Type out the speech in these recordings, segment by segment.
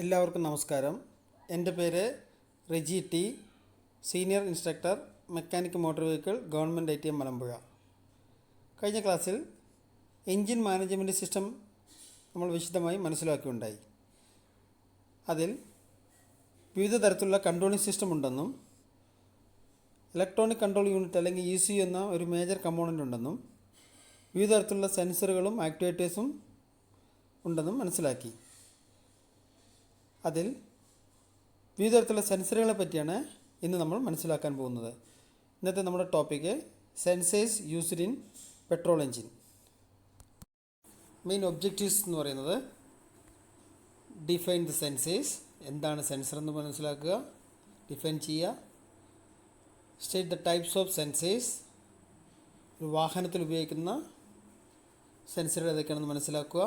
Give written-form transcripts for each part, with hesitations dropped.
എല്ലാവർക്കും നമസ്കാരം. എൻ്റെ പേര് Reji T, senior instructor mechanic motor vehicle government ITM Malampuzha. കഴിഞ്ഞ ക്ലാസ്സിൽ എൻജിൻ മാനേജ്മെൻറ്റ് സിസ്റ്റം നമ്മൾ വിശദമായി മനസ്സിലാക്കുകയുണ്ടായി. അതിൽ വിവിധ തരത്തിലുള്ള കൺട്രോളിംഗ് സിസ്റ്റം ഉണ്ടെന്നും ഇലക്ട്രോണിക് കൺട്രോൾ യൂണിറ്റ് അല്ലെങ്കിൽ ECU എന്ന ഒരു മേജർ കമ്പോണൻ്റ് ഉണ്ടെന്നും വിവിധ തരത്തിലുള്ള സെൻസറുകളും ആക്ച്വേറ്റേഴ്സും ഉണ്ടെന്നും മനസ്സിലാക്കി. അതിൽ വിവിധ തരത്തിലുള്ള സെൻസറുകളെ പറ്റിയാണ് ഇന്ന് നമ്മൾ മനസ്സിലാക്കാൻ പോകുന്നത്. ഇന്നത്തെ നമ്മുടെ topic sensors used in petrol engine. Main objectives എന്ന് പറയുന്നത് ഡിഫൈൻ ദി സെൻസേഴ്സ്, എന്താണ് സെൻസർ എന്ന് മനസ്സിലാക്കുക, ഡിഫൈൻ ചെയ്യുക. State the types of sensors, ഒരു വാഹനത്തിൽ ഉപയോഗിക്കുന്ന സെൻസറുകൾ ഏതൊക്കെയാണെന്ന് മനസ്സിലാക്കുക.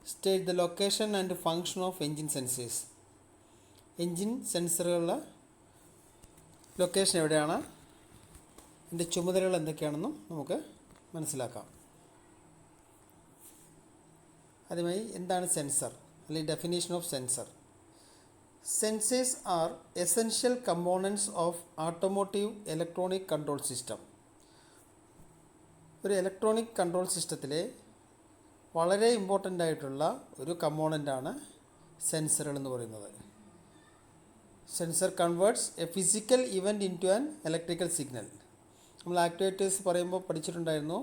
State the location and function of engine sensors, engine സെൻസറുകളുടെ ലൊക്കേഷൻ എവിടെയാണ്, അതിൻ്റെ ചുമതലകൾ എന്തൊക്കെയാണെന്നും നമുക്ക് മനസ്സിലാക്കാം. ആദ്യമായി എന്താണ് സെൻസർ അല്ലെങ്കിൽ definition of sensor. Sensors are essential components of automotive electronic control system. ഒരു ഇലക്ട്രോണിക് കൺട്രോൾ സിസ്റ്റത്തിലെ വളരെ ഇമ്പോർട്ടൻ്റ് ആയിട്ടുള്ള ഒരു കമ്പോണൻ്റാണ് സെൻസറുകൾ എന്ന് പറയുന്നത്. Sensor converts a physical event into an electrical signal. നമ്മൾ ആക്ച്വേറ്റേഴ്സ് പറയുമ്പോൾ പഠിച്ചിട്ടുണ്ടായിരുന്നു,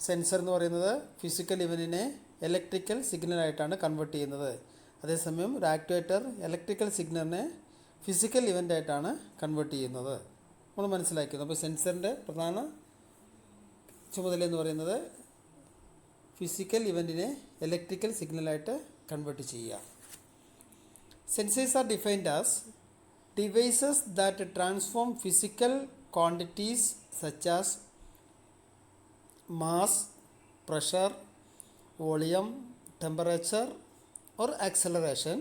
സെൻസർ എന്ന് പറയുന്നത് ഫിസിക്കൽ ഇവൻറ്റിനെ ഇലക്ട്രിക്കൽ സിഗ്നലായിട്ടാണ് കൺവേർട്ട് ചെയ്യുന്നത്. അതേസമയം ഒരു ആക്ച്വേറ്റർ ഇലക്ട്രിക്കൽ സിഗ്നലിനെ ഫിസിക്കൽ ഇവൻ്റായിട്ടാണ് കൺവേർട്ട് ചെയ്യുന്നത്. നമ്മൾ മനസ്സിലാക്കിയത്. അപ്പോൾ സെൻസറിൻ്റെ പ്രധാന ചുമതല എന്ന് പറയുന്നത് ഫിസിക്കൽ ഇവൻറ്റിനെ ഇലക്ട്രിക്കൽ സിഗ്നലായിട്ട് കൺവേർട്ട് ചെയ്യുക. Sensors are defined as devices that transform physical quantities such as mass, pressure, volume, temperature or acceleration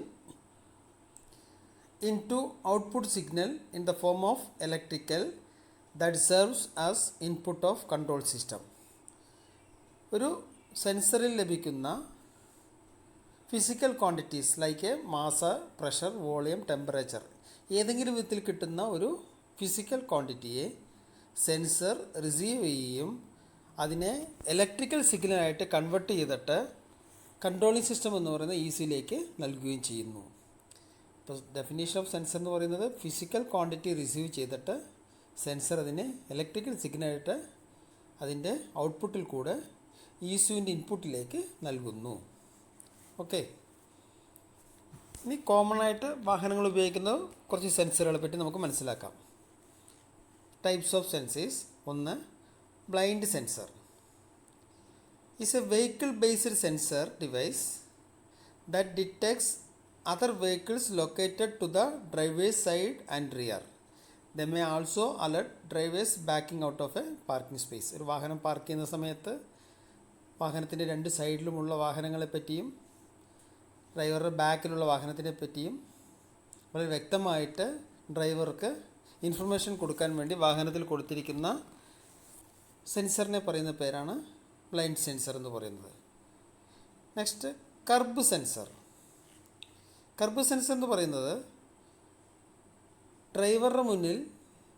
into output signal in the form of electrical that serves as input of control system. ഒരു സെൻസറിൽ ലഭിക്കുന്ന physical quantities like mass, pressure, volume, temperature, ഏതെങ്കിലും വിധത്തിൽ കിട്ടുന്ന ഒരു physical ക്വാണ്ടിറ്റിയെ sensor receive ചെയ്യുകയും അതിനെ electrical സിഗ്നലായിട്ട് കൺവേർട്ട് ചെയ്തിട്ട് കൺട്രോളിംഗ് സിസ്റ്റം എന്ന് പറയുന്ന ECUയിലേക്ക് നൽകുകയും ചെയ്യുന്നു. ഇപ്പോൾ ഡെഫിനേഷൻ ഓഫ് സെൻസർ എന്ന് പറയുന്നത് ഫിസിക്കൽ ക്വാണ്ടിറ്റി റിസീവ് ചെയ്തിട്ട് സെൻസർ അതിനെ ഇലക്ട്രിക്കൽ സിഗ്നലായിട്ട് അതിൻ്റെ ഔട്ട്പുട്ടിൽ കൂടെ ECUവിൻ്റെ ഇൻപുട്ടിലേക്ക് നൽകുന്നു. ഓക്കെ, ഇനി കോമൺ ആയിട്ട് വാഹനങ്ങൾ ഉപയോഗിക്കുന്ന കുറച്ച് സെൻസറുകളെ പറ്റി നമുക്ക് മനസ്സിലാക്കാം. Types of sensors. ഒന്ന്, blind sensor is a vehicle-based sensor device that detects other vehicles located to the driver's side and rear. They may also alert drivers backing out of a parking space. ഒരു വാഹനം park ചെയ്യുന്ന സമയത്ത് വാഹനത്തിൻ്റെ രണ്ട് സൈഡിലുമുള്ള വാഹനങ്ങളെ പറ്റിയും ഡ്രൈവറുടെ ബാക്കിലുള്ള വാഹനത്തിനെ പറ്റിയും വളരെ വ്യക്തമായിട്ട് ഡ്രൈവർക്ക് ഇൻഫർമേഷൻ കൊടുക്കാൻ വേണ്ടി വാഹനത്തിൽ കൊടുത്തിരിക്കുന്ന സെൻസറിനെ പറയുന്ന പേരാണ് ബ്ലൈൻഡ് സെൻസർ എന്ന് പറയുന്നത്. Next, curb sensor. Curb sensor എന്ന് പറയുന്നത് ഡ്രൈവറുടെ മുന്നിൽ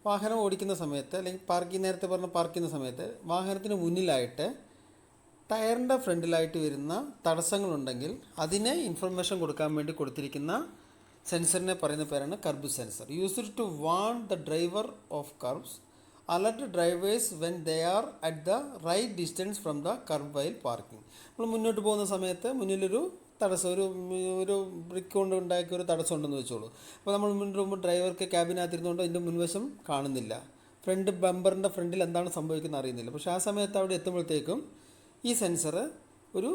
വാഹനം ഓടിക്കുന്ന സമയത്ത് അല്ലെങ്കിൽ നേരത്തെ പറഞ്ഞ പാർക്ക് ചെയ്യുന്ന സമയത്ത് വാഹനത്തിന് മുന്നിലായിട്ട് ടയറിൻ്റെ ഫ്രണ്ടിലായിട്ട് വരുന്ന തടസ്സങ്ങളുണ്ടെങ്കിൽ അതിനെ ഇൻഫർമേഷൻ കൊടുക്കാൻ വേണ്ടി കൊടുത്തിരിക്കുന്ന സെൻസറിനെ പറയുന്ന പേരാണ് curb sensor. Used to warn the driver of curbs, alert drivers when they are at the right distance from the curb while parking. നമ്മൾ മുന്നോട്ട് പോകുന്ന സമയത്ത് മുന്നിലൊരു തടസ്സം, ഒരു ബ്രിക്ക് കൊണ്ട് ഉണ്ടാക്കിയ ഒരു തടസ്സം ഉണ്ടെന്ന് വെച്ചോളൂ. അപ്പോൾ നമ്മൾ മുന്നോട്ട് പോകുമ്പോൾ ഡ്രൈവർക്ക് ക്യാബിനകത്തിരുന്നുകൊണ്ട് അതിൻ്റെ മുൻവശം കാണുന്നില്ല, ബമ്പറിൻ്റെ ഫ്രണ്ടിൽ എന്താണ് സംഭവിക്കുന്നത് അറിയുന്നില്ല. പക്ഷേ ആ സമയത്ത് അവിടെ എത്തുമ്പോഴത്തേക്കും ഈ സെൻസർ ഒരു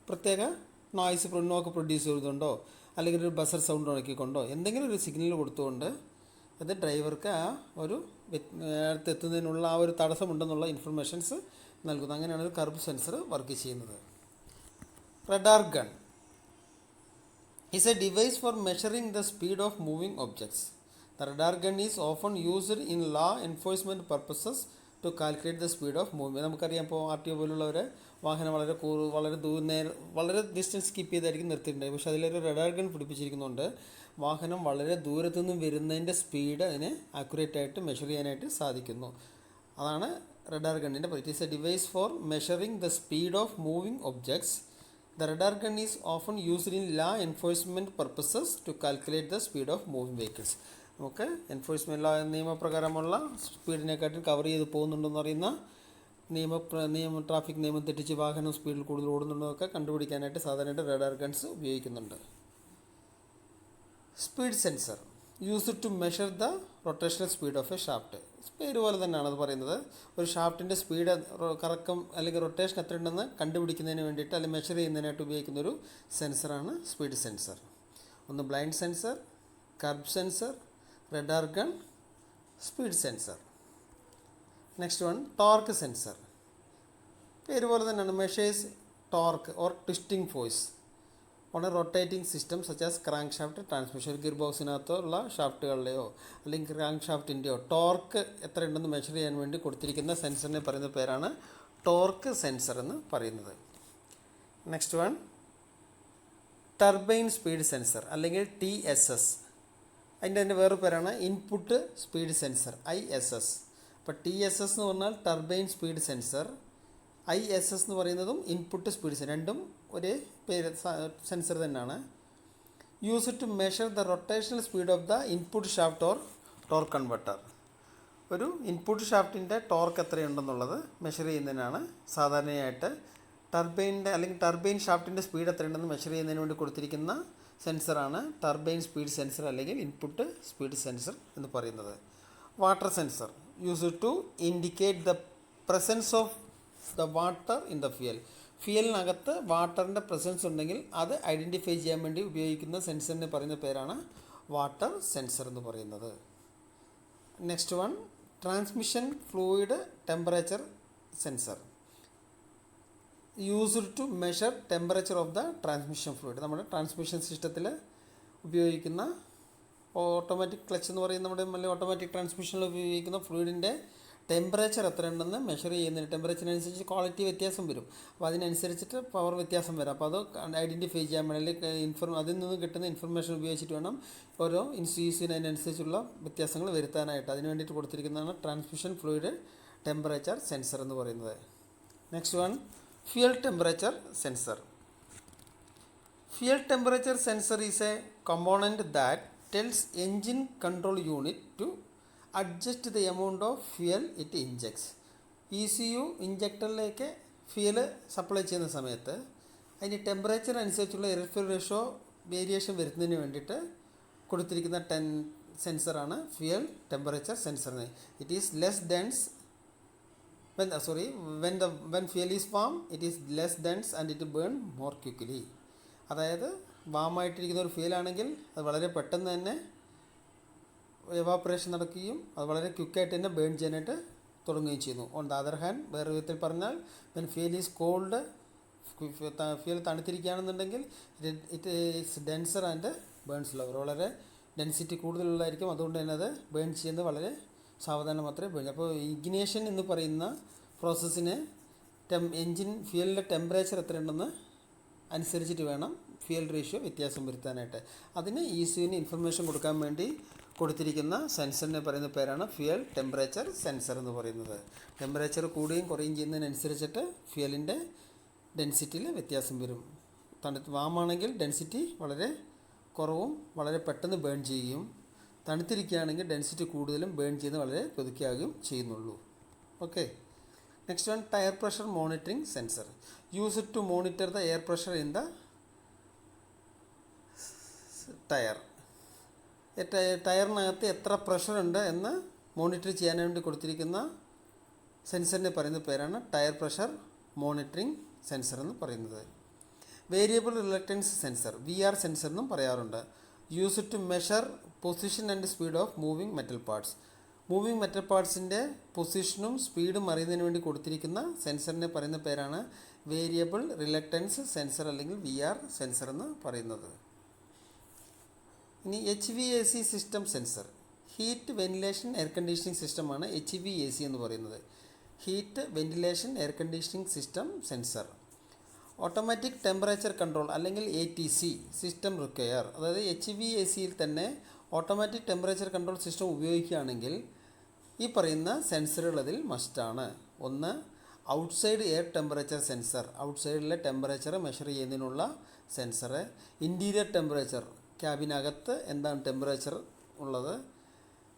പ്രത്യേക നോക്ക് പ്രൊഡ്യൂസ് ചെയ്തുകൊണ്ടോ അല്ലെങ്കിൽ ഒരു ബസർ സൗണ്ട് ഉണക്കിക്കൊണ്ടോ എന്തെങ്കിലും ഒരു സിഗ്നൽ കൊടുത്തുകൊണ്ട് അത് ഡ്രൈവർക്ക് ആ ഒരു അടുത്തെത്തുന്നതിനുള്ള ആ ഒരു തടസ്സമുണ്ടെന്നുള്ള ഇൻഫർമേഷൻസ് നൽകുന്നു. അങ്ങനെയാണ് ഒരു കർബ് സെൻസർ വർക്ക് ചെയ്യുന്നത്. Radar gun is a device for measuring the speed of moving objects. The radar gun is often used in law enforcement purposes to calculate the speed of movement. നമുക്കറിയാം, ഇപ്പോൾ RTO പോലുള്ളവരെ വാഹനം വളരെ distance keep ചെയ്തായിരിക്കും നിർത്തിയിട്ടുണ്ടായി. പക്ഷേ അതിലൊരു radar gun പിടിപ്പിച്ചിരിക്കുന്നുണ്ട്. വാഹനം വളരെ ദൂരത്തു നിന്നും വരുന്നതിൻ്റെ സ്പീഡ് അതിന് ആക്യുറേറ്റ് ആയിട്ട് മെഷർ ചെയ്യാനായിട്ട് സാധിക്കുന്നു. അതാണ് റഡാർ ഗണ്ണിൻ്റെ it is a device for measuring the speed of moving objects. The radar gun is often used in law enforcement purposes to calculate the speed of moving vehicles. നമുക്ക് enforcement നിയമപ്രകാരമുള്ള സ്പീഡിനെക്കാട്ടും cover ചെയ്ത് പോകുന്നുണ്ടെന്ന് അറിയുന്ന traffic നിയമം തെറ്റിച്ച് വാഹനം സ്പീഡിൽ കൂടുതൽ ഓടുന്നുണ്ടോ കണ്ടുപിടിക്കാനായിട്ട് സാധാരണയായിട്ട് റഡാർ ഗൺസ് ഉപയോഗിക്കുന്നുണ്ട്. Speed sensor used to measure the rotational speed of a shaft. പേര് പോലെ തന്നെയാണ് അത് പറയുന്നത്. ഒരു ഷാഫ്റ്റിൻ്റെ സ്പീഡ് കറക്കം അല്ലെങ്കിൽ റൊട്ടേഷൻ എത്ര ഉണ്ടെന്ന് കണ്ടുപിടിക്കുന്നതിന് വേണ്ടിയിട്ട് അല്ലെങ്കിൽ മെഷർ ചെയ്യുന്നതിനായിട്ട് ഉപയോഗിക്കുന്ന ഒരു സെൻസറാണ് സ്പീഡ് സെൻസർ. ഒന്ന് blind sensor, curb sensor, radar gun, speed sensor. Next one torque sensor. പേര് പോലെ തന്നെയാണ്, measures torque or twisting force on a rotating system such as crank shaft transmission. Gear ബോക്സിനകത്തോ ഉള്ള ഷാഫ്റ്റുകളുടെയോ അല്ലെങ്കിൽ ക്രാങ്ക് ഷാഫ്റ്റിൻ്റെയോ ടോർക്ക് എത്ര ഉണ്ടെന്ന് മെഷർ ചെയ്യാൻ വേണ്ടി കൊടുത്തിരിക്കുന്ന സെൻസറിനെ പറയുന്ന പേരാണ് ടോർക്ക് സെൻസർ എന്ന് പറയുന്നത്. Next one turbine speed sensor അല്ലെങ്കിൽ TSS. അതിൻ്റെ തന്നെ വേറെ പേരാണ് ഇൻപുട്ട് സ്പീഡ് സെൻസർ ISS. അപ്പോൾ TSS എന്ന് പറഞ്ഞാൽ ടർബൈൻ സ്പീഡ് സെൻസർ, ISS എന്ന് പറയുന്നതും ഇൻപുട്ട് സ്പീഡ് സെൻസർ. രണ്ടും ഒരേ പേര് സെൻസർ തന്നെയാണ്. Use to measure the rotational speed of the input shaft or torque converter. ഒരു ഇൻപുട്ട് ഷാഫ്റ്റിൻ്റെ ടോർക്ക് എത്രയുണ്ടെന്നുള്ളത് മെഷർ ചെയ്യുന്നതിനാണ് സാധാരണയായിട്ട് ടർബൈൻ ഷാഫ്റ്റിൻ്റെ സ്പീഡ് എത്രയുണ്ടെന്ന് മെഷർ ചെയ്യുന്നതിന് വേണ്ടി കൊടുത്തിരിക്കുന്ന സെൻസറാണ് ടർബൈൻ സ്പീഡ് സെൻസർ അല്ലെങ്കിൽ ഇൻപുട്ട് സ്പീഡ് സെൻസർ എന്ന് പറയുന്നത്. Water sensor use to indicate the presence of the water in the ഫ്യൂവലിനകത്ത് വാട്ടറിൻ്റെ പ്രസൻസ് ഉണ്ടെങ്കിൽ അത് ഐഡൻറ്റിഫൈ ചെയ്യാൻ വേണ്ടി ഉപയോഗിക്കുന്ന സെൻസറിന് പറയുന്ന പേരാണ് വാട്ടർ സെൻസർ എന്ന് പറയുന്നത്. Next one transmission fluid temperature sensor used to measure temperature of the transmission fluid. നമ്മുടെ ട്രാൻസ്മിഷൻ സിസ്റ്റത്തിൽ ഉപയോഗിക്കുന്ന ഓട്ടോമാറ്റിക് ക്ലച്ച് എന്ന് പറയുന്ന നമ്മുടെ ഓട്ടോമാറ്റിക് ട്രാൻസ്മിഷനിൽ ഉപയോഗിക്കുന്ന ഫ്ലൂയിഡിൻ്റെ ടെമ്പറേച്ചർ എത്രയുണ്ടെന്ന് മെഷർ ചെയ്യുന്നതിന് ടെമ്പറേച്ചറിനനുസരിച്ച് ക്വാളിറ്റി വ്യത്യാസം വരും. അപ്പോൾ അതിനനുസരിച്ചിട്ട് പവർ വ്യത്യാസം വരാം. അപ്പോൾ അത് ഐഡൻറ്റിഫൈ ചെയ്യാൻ വേണ്ടി അതിൽ നിന്ന് കിട്ടുന്ന ഇൻഫർമേഷൻ ഉപയോഗിച്ചിട്ട് വേണം ഓരോ ഇൻസ്റ്റിറ്റ്യൂഷന് അതിനനുസരിച്ചുള്ള വ്യത്യാസങ്ങൾ വരുത്താനായിട്ട്. അതിന് വേണ്ടിയിട്ട് കൊടുത്തിരിക്കുന്നതാണ് ട്രാൻസ്മിഷൻ ഫ്ലൂയിഡ് ടെമ്പറേച്ചർ സെൻസർ എന്ന് പറയുന്നത്. Next one fuel temperature sensor. Fuel temperature sensor is A component that tells engine control unit to adjust the amount of fuel it injects. ECU ഇഞ്ചക്ടറിലേക്ക് ഫ്യൂൽ സപ്ലൈ ചെയ്യുന്ന സമയത്ത് അതിന് temperature അനുസരിച്ചുള്ള air fuel ratio variation വരുന്നതിന് വേണ്ടിയിട്ട് കൊടുത്തിരിക്കുന്ന സെൻസറാണ് fuel temperature sensor. It is less dense when fuel is warm it is less dense and it burn more quickly. അതായത് വാമായിട്ടിരിക്കുന്ന ഒരു ഫ്യൂലാണെങ്കിൽ അത് വളരെ പെട്ടെന്ന് തന്നെ എവാപ്പറേഷൻ നടക്കുകയും അത് വളരെ ക്വിക്കായിട്ട് തന്നെ ബേൺ ചെയ്യാനായിട്ട് തുടങ്ങുകയും ചെയ്യുന്നു. ഓൺ ദ അതർ ഹാൻഡ് വേറെ വിധത്തിൽ പറഞ്ഞാൽ when fuel is cold, fuel തണുത്തിരിക്കുകയാണെന്നുണ്ടെങ്കിൽ it is denser and burns lower. വളരെ ഡെൻസിറ്റി കൂടുതലുള്ളതായിരിക്കും. അതുകൊണ്ട് തന്നെ അത് ബേൺ ചെയ്യുന്നത് വളരെ സാവധാനം മാത്രമേ ബേൺ. അപ്പോൾ ഇഗ്നേഷൻ എന്ന് പറയുന്ന പ്രോസസ്സിന് എൻജിൻ ഫ്യൂലിൻ്റെ ടെമ്പറേച്ചർ എത്രയുണ്ടെന്ന് അനുസരിച്ചിട്ട് വേണം ഫ്യൂൽ റേഷ്യോ വ്യത്യാസം വരുത്താനായിട്ട്. അതിന് ECUവിന് ഇൻഫർമേഷൻ കൊടുക്കാൻ വേണ്ടി കൊടുത്തിരിക്കുന്ന സെൻസറിനെ പറയുന്ന പേരാണ് ഫ്യൂൽ ടെമ്പറേച്ചർ സെൻസർ എന്ന് പറയുന്നത്. ടെമ്പറേച്ചർ കൂടുകയും കുറയുകയും ചെയ്യുന്നതിനനുസരിച്ചിട്ട് ഫ്യൂലിൻ്റെ ഡെൻസിറ്റിയിൽ വ്യത്യാസം വരും. വാമാണെങ്കിൽ ഡെൻസിറ്റി വളരെ കുറവും വളരെ പെട്ടെന്ന് ബേൺ ചെയ്യുകയും, തണുത്തിരിക്കുകയാണെങ്കിൽ ഡെൻസിറ്റി കൂടുതലും ബേൺ ചെയ്യുന്നത് വളരെ പതുക്കെയാകുകയും ചെയ്യുന്നുള്ളൂ. Okay. Next one tyre pressure monitoring sensor used to monitor the air pressure in the tyre. ടയറിനകത്ത് എത്ര പ്രഷറുണ്ട് എന്ന് മോണിറ്റർ ചെയ്യാൻ വേണ്ടി കൊടുത്തിരിക്കുന്ന സെൻസറിനെ പറയുന്ന പേരാണ് ടയർ പ്രഷർ മോണിറ്ററിംഗ് സെൻസർ എന്ന് പറയുന്നത്. Variable reluctance sensor VR sensor എന്നും പറയാറുണ്ട്. Used to measure position and speed of moving metal parts. Moving metal പാർട്സിൻ്റെ പൊസിഷനും സ്പീഡും അറിയുന്നതിന് വേണ്ടി കൊടുത്തിരിക്കുന്ന സെൻസറിനെ പറയുന്ന പേരാണ് വേരിയബിൾ റിലക്റ്റൻസ് സെൻസർ അല്ലെങ്കിൽ VR സെൻസർ എന്ന് പറയുന്നത്. ഇനി HVAC system sensor. Heat ventilation air conditioning സിസ്റ്റമാണ് HVAC എന്ന് പറയുന്നത്. Heat ventilation air conditioning system sensor. Automatic temperature control അല്ലെങ്കിൽ ATC സിസ്റ്റം റിക്വയർ. അതായത് HVACയിൽ തന്നെ ഓട്ടോമാറ്റിക് ടെമ്പറേച്ചർ കൺട്രോൾ സിസ്റ്റം ഉപയോഗിക്കുകയാണെങ്കിൽ ഈ പറയുന്ന സെൻസറുകൾ അതിൽ മസ്റ്റാണ്. ഒന്ന്, ഔട്ട്സൈഡ് എയർ ടെമ്പറേച്ചർ സെൻസർ, ഔട്ട്സൈഡിലെ ടെമ്പറേച്ചർ മെഷർ ചെയ്യുന്നതിനുള്ള സെൻസർ. ഇൻറ്റീരിയർ ടെമ്പറേച്ചർ, ക്യാബിനകത്ത് എന്താണ് ടെമ്പറേച്ചർ ഉള്ളത്.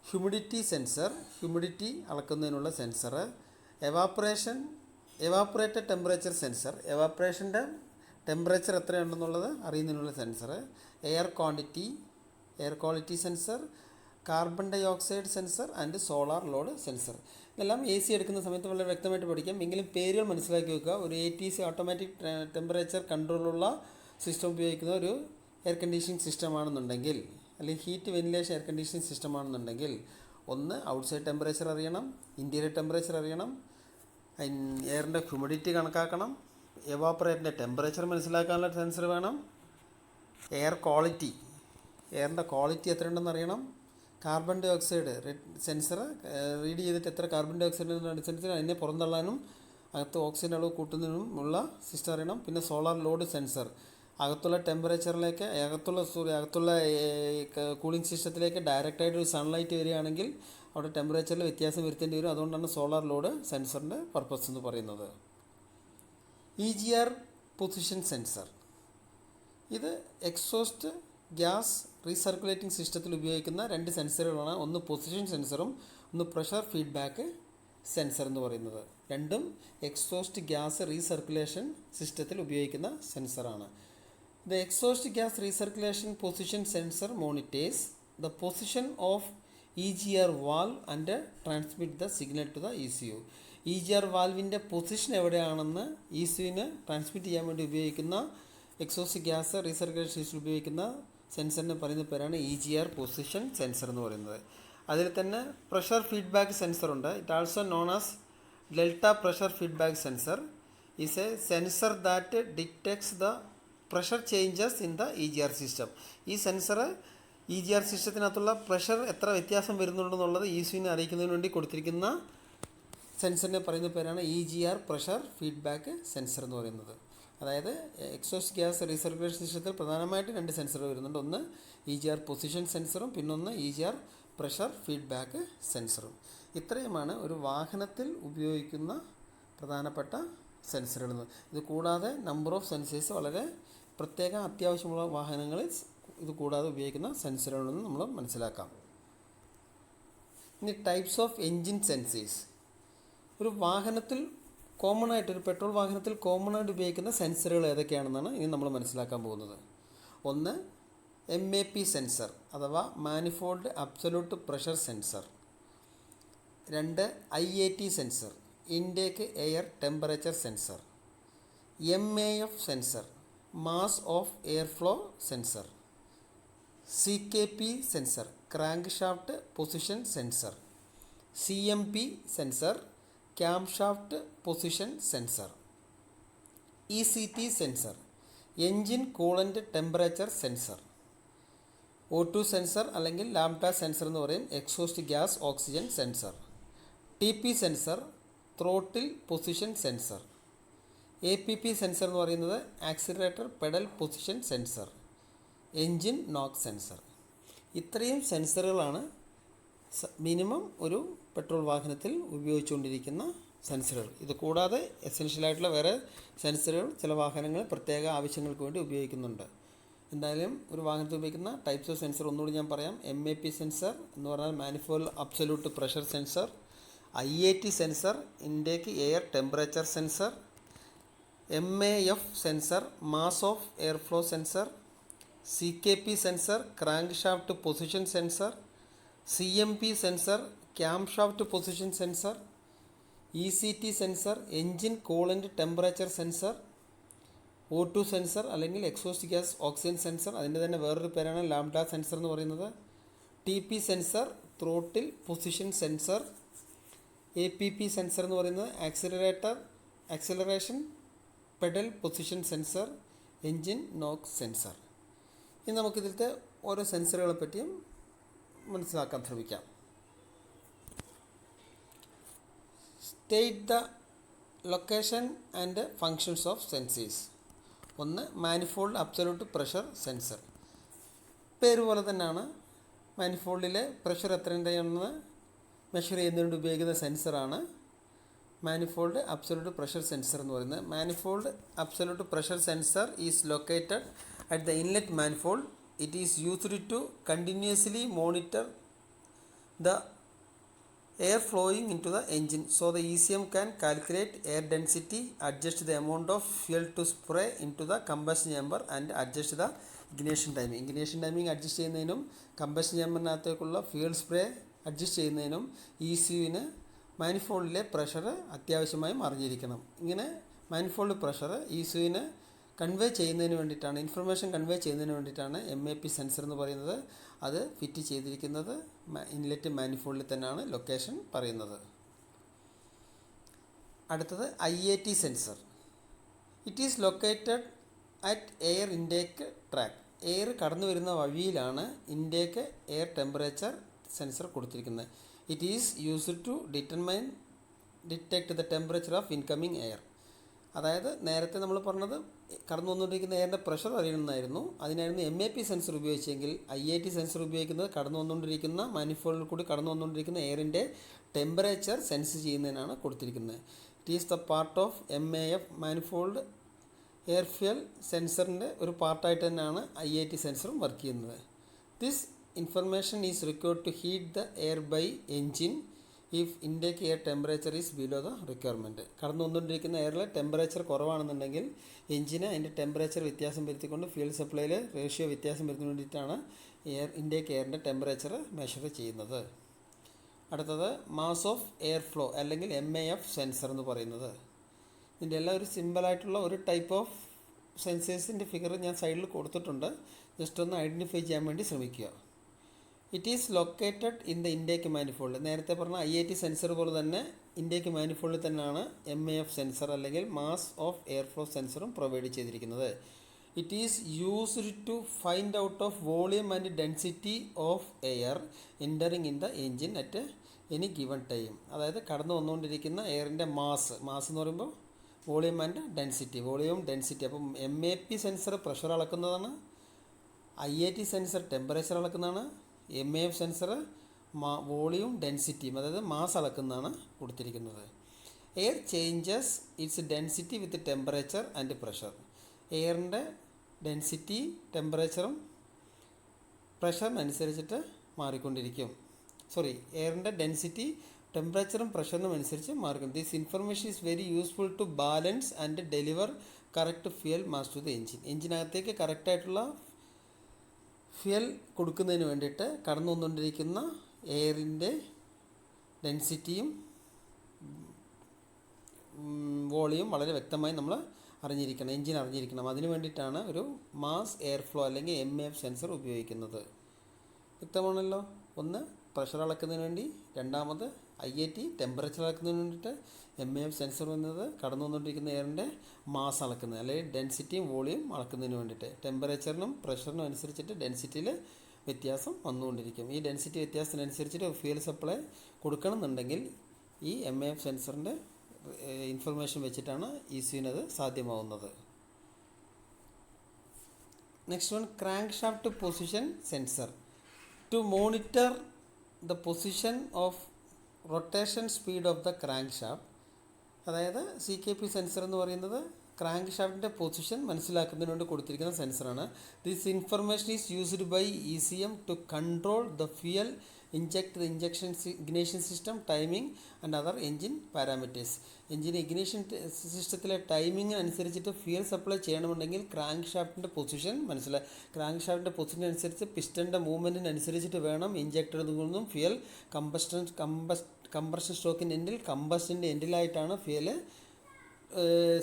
ഹ്യൂമിഡിറ്റി സെൻസർ, ഹ്യൂമിഡിറ്റി അളക്കുന്നതിനുള്ള സെൻസർ. എവാപ്പറേറ്റഡ് ടെമ്പറേച്ചർ സെൻസർ, എവാപ്പറേഷൻ്റെ ടെമ്പറേച്ചർ എത്രയുണ്ടെന്നുള്ളത് അറിയുന്നതിനുള്ള sensor. Air quality sensor, carbon dioxide sensor and solar load sensor. ഇതെല്ലാം AC എടുക്കുന്ന സമയത്ത് വളരെ വ്യക്തമായിട്ട് പഠിക്കാം. എങ്കിലും പേരുകൾ മനസ്സിലാക്കി വെക്കുക. ഒരു ATC ഓട്ടോമാറ്റിക് ടെമ്പറേച്ചർ കൺട്രോളുള്ള സിസ്റ്റം ഉപയോഗിക്കുന്ന ഒരു എയർ കണ്ടീഷനിങ് സിസ്റ്റമാണെന്നുണ്ടെങ്കിൽ, അല്ലെങ്കിൽ ഹീറ്റ് വെന്റിലേഷൻ എയർ കണ്ടീഷനിങ് സിസ്റ്റമാണെന്നുണ്ടെങ്കിൽ, ഒന്ന് ഔട്ട്സൈഡ് ടെമ്പറേച്ചർ അറിയണം, ഇൻറ്റീരിയർ ടെമ്പറേച്ചർ അറിയണം, എയറിൻ്റെ ഹ്യൂമിഡിറ്റി കണക്കാക്കണം, എവാപ്പറേറ്ററിൻ്റെ ടെമ്പറേച്ചർ മനസ്സിലാക്കാനുള്ള സെൻസർ വേണം, എയറിൻ്റെ ക്വാളിറ്റി എത്രയുണ്ടെന്ന് അറിയണം, carbon dioxide sensor read ചെയ്തിട്ട് എത്ര കാർബൺ ഡൈ ഓക്സൈഡ് അനുസരിച്ച് അതിനെ പുറന്തള്ളാനും അകത്ത് ഓക്സിജൻ അളവ് കൂട്ടുന്നതിനും ഉള്ള സിസ്റ്റം അറിയണം. പിന്നെ സോളാർ ലോഡ് സെൻസർ, അകത്തുള്ള ടെമ്പറേച്ചറിലേക്ക് അകത്തുള്ള കൂളിംഗ് സിസ്റ്റത്തിലേക്ക് ഡയറക്റ്റായിട്ട് ഒരു സൺലൈറ്റ് വരികയാണെങ്കിൽ അവിടെ ടെമ്പറേച്ചറിൽ വ്യത്യാസം വരുത്തേണ്ടി വരും. അതുകൊണ്ടാണ് സോളാർ ലോഡ് സെൻസറിൻ്റെ പർപ്പസ് എന്ന് പറയുന്നത്. EGR പൊസിഷൻ സെൻസർ, ഇത് എക്സോസ്റ്റ് ഗ്യാസ് റീസർക്കുലേറ്റിംഗ് സിസ്റ്റത്തിൽ ഉപയോഗിക്കുന്ന രണ്ട് സെൻസറുകളാണ്. ഒന്ന് പൊസിഷൻ സെൻസറും ഒന്ന് പ്രഷർ ഫീഡ്ബാക്ക് സെൻസർ എന്ന് പറയുന്നത്. രണ്ടും എക്സോസ്റ്റ് ഗ്യാസ് റീസർക്കുലേഷൻ സിസ്റ്റത്തിൽ ഉപയോഗിക്കുന്ന സെൻസറാണ്. The exhaust gas recirculation position sensor monitors the position of EGR valve and transmit the signal to the ECU. EGR വാൽവിൻ്റെ പൊസിഷൻ എവിടെയാണെന്ന് ECUവിന് ട്രാൻസ്മിറ്റ് ചെയ്യാൻ വേണ്ടി ഉപയോഗിക്കുന്ന എക്സോസ്റ്റ് ഗ്യാസ് റീസർക്കുലേഷൻ സിസ്റ്റത്തിൽ ഉപയോഗിക്കുന്ന സെൻസറിന് പറയുന്ന പേരാണ് EGR പൊസിഷൻ സെൻസർ എന്ന് പറയുന്നത്. അതിൽ തന്നെ പ്രഷർ ഫീഡ്ബാക്ക് സെൻസർ ഉണ്ട്. It also known as delta pressure feedback sensor is A sensor that detects the pressure changes in the EGR system. ഈ സെൻസർ EGR സിസ്റ്റത്തിനകത്തുള്ള പ്രഷർ എത്ര വ്യത്യാസം വരുന്നുണ്ടെന്നുള്ളത് ECUവിനെ അറിയിക്കുന്നതിന് വേണ്ടി കൊടുത്തിരിക്കുന്ന സെൻസറിനെ പറയുന്ന പേരാണ് EGR പ്രഷർ ഫീഡ്ബാക്ക് സെൻസർ എന്ന് പറയുന്നത്. അതായത് എക്സോസ്റ്റ് ഗ്യാസ് റീസർക്കുലേഷൻ സിസ്റ്റത്തിൽ പ്രധാനമായിട്ട് രണ്ട് സെൻസർ വരുന്നുണ്ട്. ഒന്ന് EGR പൊസിഷൻ സെൻസറും പിന്നൊന്ന് EGR പ്രഷർ ഫീഡ്ബാക്ക് സെൻസറും. ഇത്രയുമാണ് ഒരു വാഹനത്തിൽ ഉപയോഗിക്കുന്ന പ്രധാനപ്പെട്ട സെൻസറുകൾ. ഇത് കൂടാതെ നമ്പർ ഓഫ് സെൻസേഴ്സ് വളരെ പ്രത്യേക അത്യാവശ്യമുള്ള വാഹനങ്ങളിൽ ഇത് കൂടാതെ ഉപയോഗിക്കുന്ന സെൻസറുകളെന്ന് നമ്മൾ മനസ്സിലാക്കാം. ഇനി ടൈപ്സ് ഓഫ് എൻജിൻ സെൻസേഴ്സ്. ഒരു വാഹനത്തിൽ ഒരു പെട്രോൾ വാഹനത്തിൽ കോമൺ ആയിട്ട് ഉപയോഗിക്കുന്ന സെൻസറുകൾ ഏതൊക്കെയാണെന്നാണ് ഇനി നമ്മൾ മനസ്സിലാക്കാൻ പോകുന്നത്. ഒന്ന്, MAP സെൻസർ അഥവാ മാനിഫോൾഡ് അബ്സൊല്യൂട്ട് പ്രഷർ സെൻസർ. രണ്ട്, IAT sensor, intake air temperature sensor. MAF sensor, mass of air flow sensor. CKP sensor, crank shaft position sensor. CMP sensor, cam shaft position sensor. ECT sensor, engine coolant temperature sensor. O2 sensor അല്ലെങ്കിൽ lambda sensor എന്ന് പറയും, exhaust gas oxygen sensor. TP sensor, throttle position sensor. APP sensor എന്ന് പറയുന്നത് accelerator pedal position sensor. Engine നോക്ക് sensor. ഇത്രയും സെൻസറുകളാണ് minimum ഒരു petrol വാഹനത്തിൽ ഉപയോഗിച്ചുകൊണ്ടിരിക്കുന്ന സെൻസറുകൾ. ഇത് കൂടാതെ എസെൻഷ്യലായിട്ടുള്ള വേറെ സെൻസറുകൾ ചില വാഹനങ്ങൾ പ്രത്യേക ആവശ്യങ്ങൾക്ക് വേണ്ടി ഉപയോഗിക്കുന്നുണ്ട്. എന്തായാലും ഒരു വാഹനത്തിൽ ഉപയോഗിക്കുന്ന ടൈപ്സ് ഓഫ് സെൻസർ ഒന്നുകൂടി ഞാൻ പറയാം. MAP സെൻസർ എന്ന് പറഞ്ഞാൽ manifold absolute pressure sensor. IAT sensor, intake air temperature sensor. MAF sensor, mass of air flow sensor. CKP sensor, crank shaft position sensor. CMP sensor, cam shaft position sensor. ECT sensor, engine coolant temperature sensor. O2 sensor അല്ലെങ്കിൽ exhaust gas oxygen sensor, അതിൻ്റെ തന്നെ വേറൊരു പേരാണ് lambda sensor എന്ന് പറയുന്നത്. TP sensor, throttle position sensor. APP sensor എന്ന് പറയുന്നത് acceleration pedal position sensor, engine നോക്ക് സെൻസർ. ഇനി നമുക്കിതിലത്തെ ഓരോ സെൻസറുകളെ പറ്റിയും മനസ്സിലാക്കാൻ ശ്രമിക്കാം. State the location and functions of sensors. ഒന്ന് മാനിഫോൾഡ് അബ്സൊല്യൂട്ട് പ്രഷർ സെൻസർ. പേര് പോലെ തന്നെയാണ്, മാനിഫോൾഡിലെ പ്രഷർ എത്രയുണ്ടെന്ന് മെഷർ ചെയ്യുന്നതിന് ഉപയോഗിക്കുന്ന സെൻസറാണ് മാനിഫോൾഡ് അബ്സൊല്യൂട്ട് പ്രഷർ സെൻസർ എന്ന് പറയുന്നത്. Manifold absolute pressure sensor is located at the inlet manifold. It is used to continuously monitor the air flowing into the engine, so the ECM can calculate air density, adjust the amount of fuel to spray into the combustion chamber and adjust the ignition timing. ignition timing adjust ചെയ്യുന്നതിനും combustion ചേമ്പറിനകത്തേക്കുള്ള fuel spray adjust ചെയ്യുന്നതിനും ECUവിന് മാനിഫോൾഡിലെ pressure അത്യാവശ്യമായും അറിഞ്ഞിരിക്കണം. ഇങ്ങനെ manifold pressure ECUവിന് convey ചെയ്യുന്നതിന് വേണ്ടിയിട്ടാണ്, information convey ചെയ്യുന്നതിന് വേണ്ടിയിട്ടാണ് MAP sensor എന്ന് പറയുന്നത്. അത് ഫിറ്റ് ചെയ്തിരിക്കുന്നത് ഇൻലെറ്റ് മാനിഫോൾഡിൽ തന്നെയാണ് ലൊക്കേഷൻ പറയുന്നത്. അടുത്തത് IAT sensor. It is located at air intake track. Air കടന്നു വരുന്ന വഴിയിലാണ് ഇൻടേക്ക് എയർ ടെമ്പറേച്ചർ സെൻസർ കൊടുത്തിരിക്കുന്നത്. It is used to detect the temperature of incoming air. അതായത് നേരത്തെ നമ്മൾ പറഞ്ഞത് കടന്നു വന്നുകൊണ്ടിരിക്കുന്ന എയറിൻ്റെ പ്രഷർ അറിയണമെന്നായിരുന്നു. അതിനായിരുന്നു MAP സെൻസർ ഉപയോഗിച്ചെങ്കിൽ IAT സെൻസർ ഉപയോഗിക്കുന്നത് കടന്നു വന്നുകൊണ്ടിരിക്കുന്ന മാനിഫോൾഡിൽ കൂടി കടന്നു വന്നുകൊണ്ടിരിക്കുന്ന എയറിൻ്റെ ടെമ്പറേച്ചർ സെൻസ് ചെയ്യുന്നതിനാണ് കൊടുത്തിരിക്കുന്നത്. It is the part of MAF manifold air fuel സെൻസറിൻ്റെ ഒരു പാർട്ടായിട്ട് തന്നെയാണ് IAT സെൻസറും വർക്ക് ചെയ്യുന്നത്. This information is required to heat the air by engine if intake air temperature is below the requirement. കടന്നു വന്നുകൊണ്ടിരിക്കുന്ന എയറിൽ ടെമ്പറേച്ചർ കുറവാണെന്നുണ്ടെങ്കിൽ എഞ്ചിന് അതിൻ്റെ ടെമ്പറേച്ചർ വ്യത്യാസം വരുത്തിക്കൊണ്ട് ഫ്യൂൽ സപ്ലൈയിൽ റേഷ്യോ വ്യത്യാസം വരുന്നതിന് വേണ്ടിയിട്ടാണ് ഇൻടേക്ക് എയറിൻ്റെ ടെമ്പറേച്ചർ മെഷർ ചെയ്യുന്നത്. അടുത്തത് മാസ് ഓഫ് എയർ ഫ്ലോ അല്ലെങ്കിൽ MAF സെൻസർ എന്ന് പറയുന്നത്. ഇതിൻ്റെ എല്ലാം ഒരു സിമ്പിളായിട്ടുള്ള ഒരു ടൈപ്പ് ഓഫ് സെൻസേഴ്സിൻ്റെ ഫിഗർ ഞാൻ സൈഡിൽ കൊടുത്തിട്ടുണ്ട്. ജസ്റ്റ് ഒന്ന് ഐഡൻറ്റിഫൈ ചെയ്യാൻ വേണ്ടി ശ്രമിക്കുക. It is located in the intake manifold. നേരത്തെ പറഞ്ഞ IAT സെൻസർ പോലെ തന്നെ ഇൻടേക്ക് മാനിഫോൾഡിൽ തന്നെയാണ് MAF സെൻസർ അല്ലെങ്കിൽ മാസ് ഓഫ് എയർ ഫ്ലോ സെൻസറും പ്രൊവൈഡ് ചെയ്തിരിക്കുന്നത്. It is used to find out of volume and density of air entering in the engine at any given time. അതായത് കടന്നു വന്നുകൊണ്ടിരിക്കുന്ന എയറിൻ്റെ മാസ് എന്ന് പറയുമ്പോൾ വോളിയം ആൻഡ് ഡെൻസിറ്റി, അപ്പം MAP സെൻസർ പ്രഷർ അളക്കുന്നതാണ്, IAT സെൻസർ ടെമ്പറേച്ചർ അളക്കുന്നതാണ്, MAF സെൻസർ വോളിയം ഡെൻസിറ്റിയും അതായത് മാസ് അളക്കുന്നതാണ് കൊടുത്തിരിക്കുന്നത്. Air changes its density with temperature and pressure. എയറിൻ്റെ ഡെൻസിറ്റി ടെമ്പറേച്ചറും പ്രഷറിനനുസരിച്ചിട്ട് മാറിക്കൊണ്ടിരിക്കും. എയറിൻ്റെ ഡെൻസിറ്റി ടെമ്പറേച്ചറും പ്രഷറിനും അനുസരിച്ച് മാറിക്കും. This information is very useful to balance and deliver correct fuel mass to the engine. എൻജിനകത്തേക്ക് കറക്റ്റായിട്ടുള്ള ഫ്യൂൽ കൊടുക്കുന്നതിന് വേണ്ടിയിട്ട് കടന്നു വന്നുകൊണ്ടിരിക്കുന്ന എയറിൻ്റെ ഡെൻസിറ്റിയും വോളിയം വളരെ വ്യക്തമായി നമ്മൾ അറിഞ്ഞിരിക്കണം, എൻജിൻ അറിഞ്ഞിരിക്കണം. അതിന് വേണ്ടിയിട്ടാണ് ഒരു മാസ് എയർ ഫ്ലോ അല്ലെങ്കിൽ MAF സെൻസർ ഉപയോഗിക്കുന്നത്. വ്യക്തമാണല്ലോ. ഒന്ന് പ്രഷർ അളക്കുന്നതിന് വേണ്ടി, രണ്ടാമത് IAT ടെമ്പറേച്ചർ അളക്കുന്നതിന് വേണ്ടിയിട്ട്, MAF സെൻസർ വന്നത് കടന്നു വന്നുകൊണ്ടിരിക്കുന്ന എയറിൻ്റെ മാസ് അളക്കുന്നത് അല്ലെങ്കിൽ ഡെൻസിറ്റിയും വോളിയം അളക്കുന്നതിന് വേണ്ടിയിട്ട്. ടെമ്പറേച്ചറിനും പ്രഷറിനും അനുസരിച്ചിട്ട് ഡെൻസിറ്റിയിൽ വ്യത്യാസം വന്നുകൊണ്ടിരിക്കും. ഈ ഡെൻസിറ്റി വ്യത്യാസത്തിനനുസരിച്ചിട്ട് ഫ്യൂൽ സപ്ലൈ കൊടുക്കണമെന്നുണ്ടെങ്കിൽ ഈ MAF സെൻസറിൻ്റെ ഇൻഫർമേഷൻ വെച്ചിട്ടാണ് ECUവിനത് സാധ്യമാവുന്നത്. Next one, crank shaft position sensor. To monitor the position of rotation speed of the crank shaft. അതായത് CKP സെൻസർ എന്ന് പറയുന്നത് ക്രാങ്ക് ഷാഫ്റ്റിൻ്റെ പൊസിഷൻ മനസ്സിലാക്കുന്നതിന് വേണ്ടി കൊടുത്തിരിക്കുന്ന സെൻസറാണ്. This information is used by ECM to control the fuel inject the ignition system, timing and other engine parameters. Engine ignition സിസ്റ്റത്തിലെ timing അനുസരിച്ചിട്ട് ഫ്യൂൽ സപ്ലൈ ചെയ്യണമെന്നുണ്ടെങ്കിൽ ക്രാങ്ക് ഷാഫ്റ്റിൻ്റെ പൊസിഷൻ ക്രാങ്ക് ഷാഫ്റ്റിൻ്റെ പൊസിഷൻ അനുസരിച്ച് പിസ്റ്റൻ്റെ മൂവ്മെൻറ്റിനനുസരിച്ചിട്ട് വേണം ഇഞ്ചക്ടറിൽ നിന്നും ഫ്യൂൽ കംപ്രഷൻ സ്റ്റോക്കിൻ്റെ എൻഡിൽ കമ്പസ്റ്റിൻ്റെ എൻഡിലായിട്ടാണ് ഫ്യൂൽ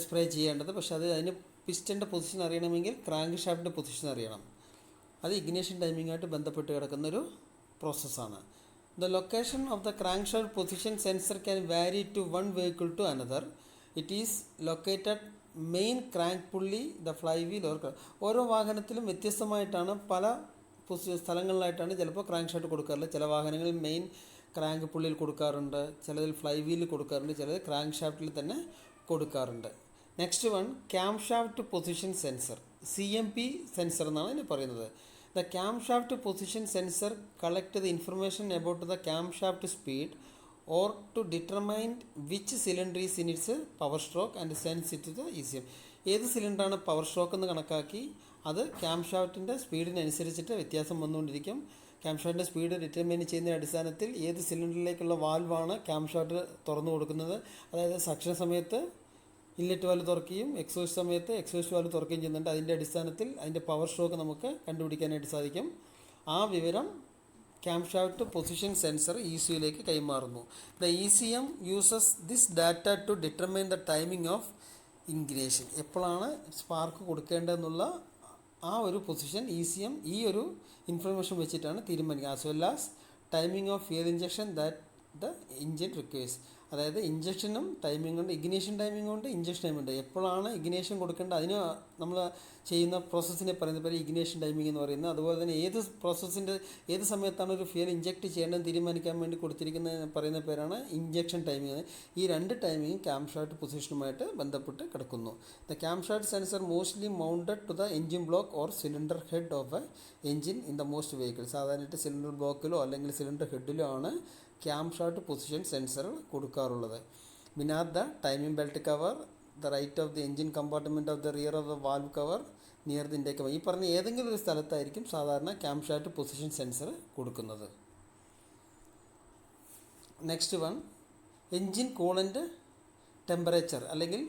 സ്പ്രേ ചെയ്യേണ്ടത്. പക്ഷേ അതിന് പിസ്റ്റൻ്റെ പൊസിഷൻ അറിയണമെങ്കിൽ ക്രാങ്ക് ഷാഫ്റ്റിൻ്റെ പൊസിഷൻ അറിയണം. അത് ഇഗ്നേഷൻ ടൈമിങ്ങായിട്ട് ബന്ധപ്പെട്ട് കിടക്കുന്നൊരു പ്രോസസ്സാണ്. The location of the crankshaft position sensor can vary to one vehicle to another. It is located main crank pulley, the flywheel or ഓരോ വാഹനത്തിലും വ്യത്യസ്തമായിട്ടാണ്, പല സ്ഥലങ്ങളിലായിട്ടാണ് ചിലപ്പോൾ ക്രാങ്ക് ഷാഫ്റ്റ് കൊടുക്കാറുള്ളത്. ചില വാഹനങ്ങളിൽ മെയിൻ ക്രാങ്ക് പുള്ളിയിൽ കൊടുക്കാറുണ്ട്, ചിലതിൽ ഫ്ലൈ വീലിൽ കൊടുക്കാറുണ്ട്, ചിലത് ക്രാങ്ക് ഷാഫ്റ്റിൽ തന്നെ കൊടുക്കാറുണ്ട്. Next one cam shaft position sensor, CMP sensor എന്നാണ് ഇതിന് പറയുന്നത്. The cam shaft position sensor collect the information about the cam shaft speed or to determine which cylinder is in its power stroke and sense it to the ECM. ഏത് സിലിണ്ടറാണ് power stroke എന്ന് കണക്കാക്കി അത് cam ഷാഫ്റ്റിൻ്റെ സ്പീഡിനനുസരിച്ചിട്ട് വ്യത്യാസം വന്നുകൊണ്ടിരിക്കും. Cam ഷാഫ്റ്റിൻ്റെ speed determine ചെയ്യുന്നതിൻ്റെ അടിസ്ഥാനത്തിൽ ഏത് സിലിണ്ടറിലേക്കുള്ള വാൽവാണ് cam shaft തുറന്നു കൊടുക്കുന്നത്. അതായത് സക്ഷൻ സമയത്ത് ഇൻലെറ്റ് വാൽവ് തുറക്കുകയും എക്സോസ്റ്റ് സമയത്ത് എക്സോസ്റ്റ് വാൽവ് തുറക്കുകയും ചെയ്യുന്നുണ്ട്. അതിൻ്റെ അടിസ്ഥാനത്തിൽ അതിൻ്റെ പവർ സ്ട്രോക്ക് നമുക്ക് കണ്ടുപിടിക്കാനായിട്ട് സാധിക്കും. ആ വിവരം ക്യാം ഷാഫ്റ്റ് പൊസിഷൻ സെൻസർ ECUയിലേക്ക് കൈമാറുന്നു. The ECM uses this data to determine the timing of ignition. എപ്പോഴാണ് സ്പാർക്ക് കൊടുക്കേണ്ടതെന്നുള്ള ആ ഒരു പൊസിഷൻ ECM ഈ ഒരു ഇൻഫർമേഷൻ വെച്ചിട്ടാണ് തീരുമാനിക്കുക. As well as timing of fuel injection that the engine requires. അതായത് ഇഞ്ചക്ഷനും ടൈമിംഗ് ഉണ്ട്, ഇഗ്നേഷൻ ടൈമിംഗ് ഉണ്ട്, ഇഞ്ചക്ഷൻ ടൈമിംഗ് ഉണ്ട്. എപ്പോഴാണ് ഇഗ്നേഷൻ കൊടുക്കേണ്ടത് അതിന് നമ്മൾ ചെയ്യുന്ന പ്രോസസ്സിനെ പറയുന്ന പേര് ഇഗ്നേഷൻ ടൈമിംഗ് എന്ന് പറയുന്നത്. അതുപോലെ തന്നെ ഏത് സമയത്താണ് ഒരു ഫ്യൂൽ ഇഞ്ചക്ട് ചെയ്യേണ്ടതെന്ന് തീരുമാനിക്കാൻ വേണ്ടി കൊടുത്തിരിക്കുന്ന പറയുന്ന പേരാണ് ഇഞ്ചക്ഷൻ ടൈമിംഗ്. ഈ രണ്ട് ടൈമിംഗ് ക്യാം ഷാഫ്റ്റ് പൊസിഷനുമായിട്ട് ബന്ധപ്പെട്ട് കിടക്കുന്നു. The cam shaft sensor mostly mounted to the engine block or cylinder head of a engine in the most vehicle. സാധാരണയായിട്ട് സിലിണ്ടർ ബ്ലോക്കിലോ അല്ലെങ്കിൽ സിലിണ്ടർ ഹെഡിലോ ആണ് ക്യാം ഷാഫ്റ്റ് പൊസിഷൻ സെൻസർ കൊടുക്കാറുള്ളത്. Beneath the timing belt cover, the right of the engine compartment of the rear of the valve cover near the intake. ഈ പറഞ്ഞ ഏതെങ്കിലും ഒരു സ്ഥലത്തായിരിക്കും സാധാരണ ക്യാം ഷാഫ്റ്റ് പൊസിഷൻ സെൻസർ കൊടുക്കുന്നത്. Next one engine coolant temperature അല്ലെങ്കിൽ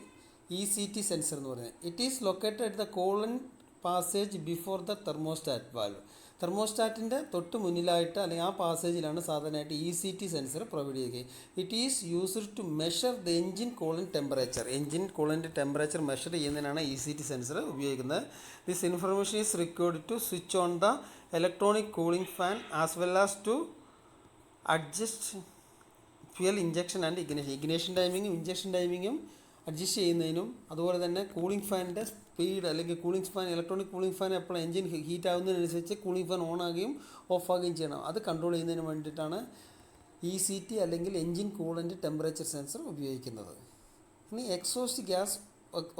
ECT sensor എന്ന് പറയുന്നത്. It is located at the coolant passage before the thermostat valve. തെർമോസ്റ്റാറ്റിൻ്റെ തൊട്ട് മുന്നിലായിട്ട് അല്ലെങ്കിൽ ആ പാസേജിലാണ് സാധാരണയായിട്ട് ECT സെൻസർ പ്രൊവൈഡ് ചെയ്യുക. It is used to measure the engine coolant temperature. Engine coolant temperature measure ചെയ്യുന്നതിനാണ് ECT സെൻസർ ഉപയോഗിക്കുന്നത്. This information is required to switch on the electronic cooling fan as well as to adjust fuel injection and ignition ടൈമിങ്ങും injection ടൈമിങ്ങും adjust ചെയ്യുന്നതിനും അതുപോലെ തന്നെ cooling ഫാനിൻ്റെ speed അല്ലെങ്കിൽ cooling fan electronic cooling fan എപ്പോഴും engine heat ആകുന്നതിനനുസരിച്ച് cooling fan on ആകുകയും off ആകുകയും ചെയ്യണം. അത് കൺട്രോൾ ചെയ്യുന്നതിന് വേണ്ടിയിട്ടാണ് ECT അല്ലെങ്കിൽ എഞ്ചിൻ കൂളൻ്റ് ടെമ്പറേച്ചർ സെൻസർ ഉപയോഗിക്കുന്നത്. ഇനി എക്സോസ്റ്റ് ഗ്യാസ്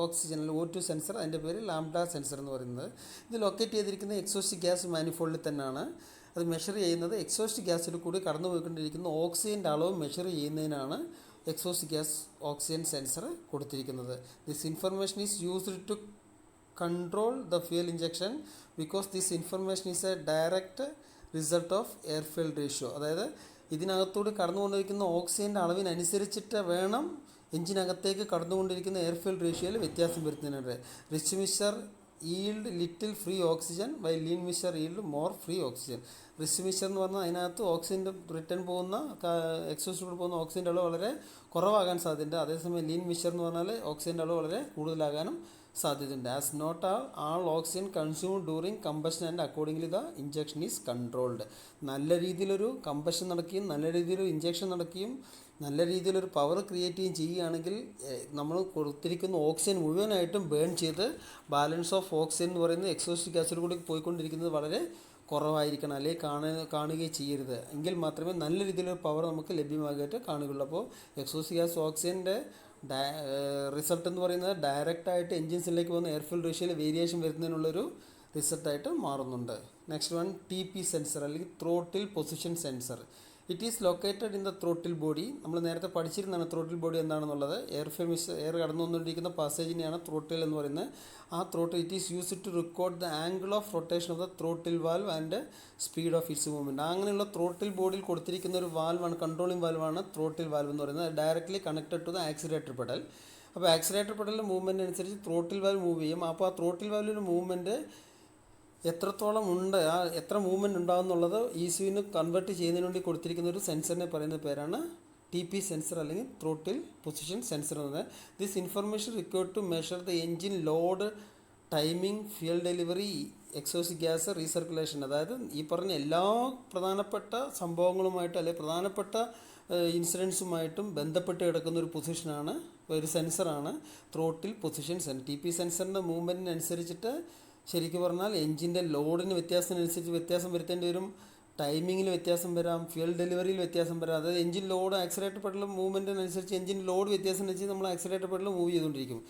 ഓക്സിജൻ അല്ലെങ്കിൽ O2 സെൻസർ, അതിൻ്റെ പേര് ലാംഡ സെൻസർ എന്ന് പറയുന്നത്. ഇത് ലൊക്കേറ്റ് ചെയ്തിരിക്കുന്ന എക്സോസ്റ്റ് ഗ്യാസ് മാനിഫോൾഡിൽ തന്നെയാണ്. അത് മെഷർ ചെയ്യുന്നത് എക്സോസ്റ്റ് ഗ്യാസിൽ കൂടി കടന്നു പോയിക്കൊണ്ടിരിക്കുന്ന ഓക്സിജൻ്റെ അളവ് മെഷർ ചെയ്യുന്നതിനാണ് എക്സോസ്റ്റ് ഗ്യാസ് ഓക്സിജൻ സെൻസർ കൊടുത്തിരിക്കുന്നത്. This information is used to control the fuel injection because this information is a direct result of air fuel ratio. അതായത് ഇതിനകത്തൂടെ കടന്നുകൊണ്ടിരിക്കുന്ന ഓക്സിജൻ്റെ അളവിനനുസരിച്ചിട്ട് വേണം എഞ്ചിനകത്തേക്ക് കടന്നുകൊണ്ടിരിക്കുന്ന എയർ ഫ്യൂൽ റേഷ്യോയിൽ വ്യത്യാസം വരുത്തുന്നുണ്ട്. Rich mixer yield little free oxygen by lean mixer yield more free oxygen. Rich mixer എന്ന് പറഞ്ഞാൽ അതിനകത്ത് ഓക്സിജൻ്റെ റിട്ടേൺ പോകുന്ന എക്സോസ്റ്റിലൂടെ പോകുന്ന ഓക്സിജൻ്റെ അളവ് വളരെ കുറവാകാൻ സാധ്യതയുണ്ട്. അതേസമയം ലീൻ മിക്സർ എന്ന് പറഞ്ഞാൽ ഓക്സിജൻ്റെ അളവ് വളരെ കൂടുതലാകാനും സാധ്യതയുണ്ട്. As not all oxygen consumed during combustion and accordingly the injection is controlled. നല്ല രീതിയിലൊരു കമ്പഷൻ നടക്കുകയും നല്ല രീതിയിലൊരു ഇഞ്ചക്ഷൻ നടക്കുകയും നല്ല രീതിയിലൊരു പവർ ക്രിയേറ്റ് ചെയ്യുകയാണെങ്കിൽ നമ്മൾ കൊടുത്തിരിക്കുന്ന ഓക്സിജൻ മുഴുവനായിട്ടും ബേൺ ചെയ്ത് ബാലൻസ് ഓഫ് ഓക്സിജൻ എന്ന് പറയുന്നത് എക്സോസ്റ്റ് ഗ്യാസിൽ കൂടി പോയിക്കൊണ്ടിരിക്കുന്നത് വളരെ കുറവായിരിക്കണം, അല്ലെങ്കിൽ കാണുകയും ചെയ്യരുത്. എങ്കിൽ മാത്രമേ നല്ല രീതിയിലൊരു പവർ നമുക്ക് ലഭ്യമാകാനായിട്ട് കാണുകയുള്ളൂ. അപ്പോൾ എക്സോസ്റ്റ് ഗ്യാസ് ഓക്സിജൻ്റെ റിസൾട്ട് എന്ന് പറയുന്നത് ഡയറക്റ്റായിട്ട് എൻജിൻസിലേക്ക് പോകുന്ന എയർ ഫ്യൂൽ റേഷ്യോയിൽ വേരിയേഷൻ വരുന്നതിനുള്ളൊരു റിസൾട്ടായിട്ട് മാറുന്നുണ്ട്. നെക്സ്റ്റ് വൺ TP സെൻസർ അല്ലെങ്കിൽ throttle position sensor. It is located in the throttle body. നമ്മൾ നേരത്തെ പഠിച്ചിരുന്നതാണ് ത്രോട്ടിൽ ബോഡി എന്താണെന്നുള്ളത്. എയർ കടന്നു വന്നുകൊണ്ടിരിക്കുന്ന പാസേജിനെയാണ് ത്രോട്ടിൽ എന്ന് പറയുന്നത്. ആ throttle it is used to record the angle of rotation of the throttle valve and speed of its movement. അങ്ങനെയുള്ള ത്രോട്ടിൽ ബോഡിയിൽ കൊടുത്തിരിക്കുന്ന ഒരു വാൽവാണ്, കൺട്രോളിംഗ് വാൽവാണ് ത്രോട്ടിൽ വാൽവ് എന്ന് പറയുന്നത്. Directly connected to the accelerator pedal. അപ്പോൾ ആക്സിലേറ്റർ പെഡലിൻ്റെ മൂവ്മെൻറ്റ് അനുസരിച്ച് ത്രോട്ടിൽ വാൽവ് മൂവ് ചെയ്യും. അപ്പോൾ ആ ത്രോട്ടിൽ വാൽവിൻ്റെ മൂവ്മെൻറ്റ് എത്രത്തോളം ഉണ്ട്, എത്ര മൂവ്മെൻറ്റ് ഉണ്ടാകുന്നുള്ളത് ECUവിന് കൺവേർട്ട് ചെയ്യുന്നതിന് വേണ്ടി കൊടുത്തിരിക്കുന്ന ഒരു സെൻസറിനെ പറയുന്ന പേരാണ് TP സെൻസർ അല്ലെങ്കിൽ ത്രോട്ടിൽ പൊസിഷൻ സെൻസർ എന്നത്. This information required to measure the engine load, timing, fuel delivery, exhaust gas recirculation. അതായത് ഈ പറഞ്ഞ എല്ലാ പ്രധാനപ്പെട്ട സംഭവങ്ങളുമായിട്ടും അല്ലെങ്കിൽ പ്രധാനപ്പെട്ട ഇൻസിഡൻസുമായിട്ടും ബന്ധപ്പെട്ട് കിടക്കുന്ന ഒരു പൊസിഷനാണ്, ഒരു സെൻസറാണ് ത്രോട്ടിൽ പൊസിഷൻ സെൻസർ. TP സെൻസറിൻ്റെ മൂവ്മെൻറ്റിനനുസരിച്ചിട്ട് ശരിക്കും പറഞ്ഞാൽ എഞ്ചിൻ്റെ ലോഡിന് വ്യത്യാസം വരുത്തേണ്ടി വരും, ടൈമിങ്ങിൽ വ്യത്യാസം വരാം, ഫ്യൂൽ ഡെലിവറിയിൽ വ്യത്യാസം വരാം. അതായത് എഞ്ചിൻ ലോഡ് ആക്സിലറേറ്റർ പെഡൽ മൂവ്മെൻറ്റിനനുസരിച്ച് എഞ്ചിൻ ലോഡ് വ്യത്യാസം വെച്ച് നമ്മൾ ആക്സിലറേറ്റർ പെഡൽ മൂവ് ചെയ്തുകൊണ്ടിരിക്കും.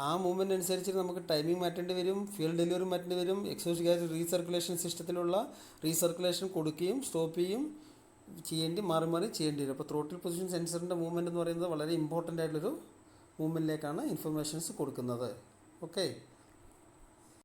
ആ മൂവ്മെൻറ്റ് അനുസരിച്ച് നമുക്ക് ടൈമിംഗ് മാറ്റേണ്ടി വരും, ഫ്യൂൽ ഡെലിവറി മാറ്റേണ്ടി വരും. എക്സോസ്റ്റ് ഗ്യാസ് റീസർക്കുലേഷൻ സിസ്റ്റത്തിലുള്ള റീസർക്കുലേഷൻ കൊടുക്കുകയും സ്റ്റോപ്പ് ചെയ്യും മാറി മാറി ചെയ്യേണ്ടി വരും. അപ്പോൾ ത്രോട്ടിൽ പൊസിഷൻ സെൻസറിൻ്റെ മൂവ്മെൻറ്റ് എന്ന് പറയുന്നത് വളരെ ഇമ്പോർട്ടൻ്റ് ആയിട്ടുള്ളൊരു മൂവ്മെൻറ്റിലേക്കാണ് ഇൻഫർമേഷൻസ് കൊടുക്കുന്നത്. ഓക്കെ.